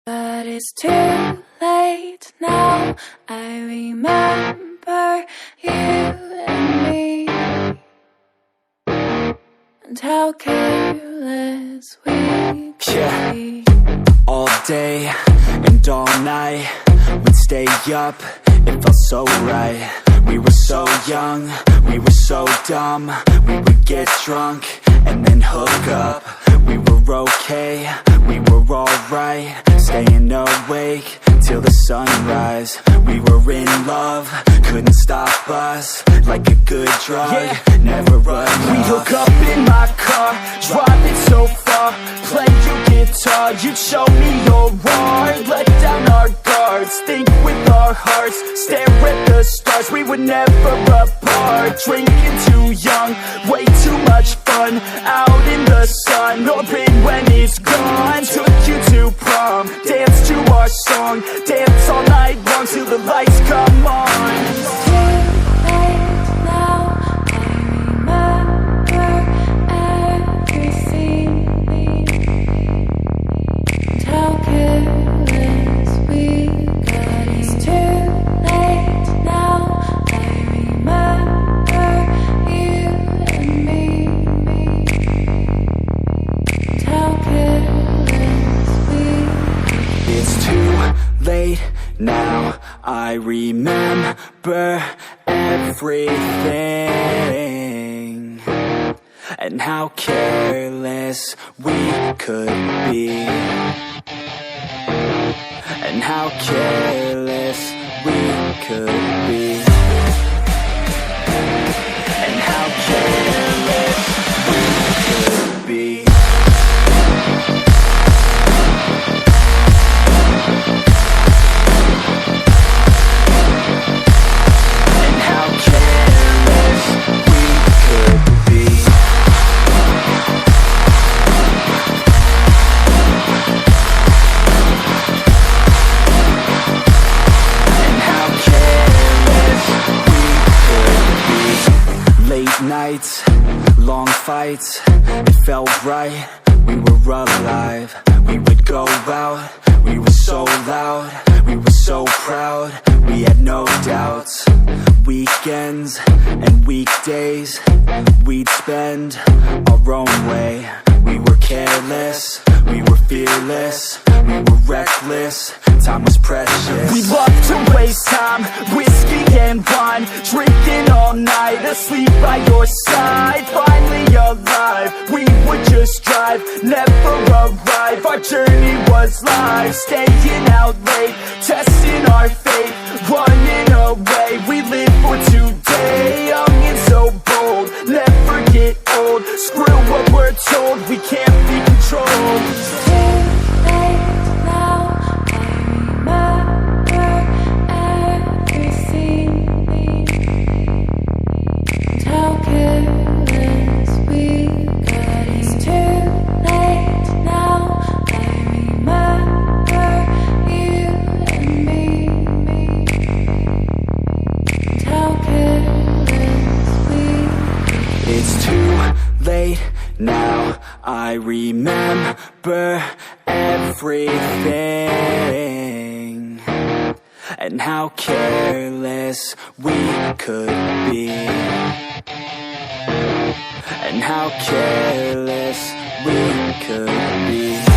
But it's too late now. I remember you and me, and how careless we could be. All day and all night, we'd stay up, it felt so right. We were so young, we were so dumb. We would get drunk and then hook up. We were okay, we were alright, staying awake till the sunrise. We were in love, couldn't stop us, like a good drug, never enough. We hook up in my car, driving so far, play your guitar, you'd show me your art. Let down our guards, think with our hearts, stare at the stars. We were never apart, drinking too young, way too much fun, out in the sun, open when it's gone. Took you to prom, dance to our song, dance all night long till the lights come on. Now I remember everything, and how careless we could be, and how careless we could be, and how careless we could be. Nights, long fights, it felt right, we were alive. We would go out, we were so loud, we were so proud, we had no doubts. Weekends and weekdays, we'd spend our own way. We were careless, we were fearless, we were reckless, time was precious. We loved to waste time, whiskey and wine, drinking all night, asleep by your side. Finally alive, we would just drive, never arrive. Our journey was live, staying out late, testing our fate, running away. We live for today, young and so bold, never get old. Screw what we're told, we can't be controlled. Now I remember everything, and how careless we could be, and how careless we could be.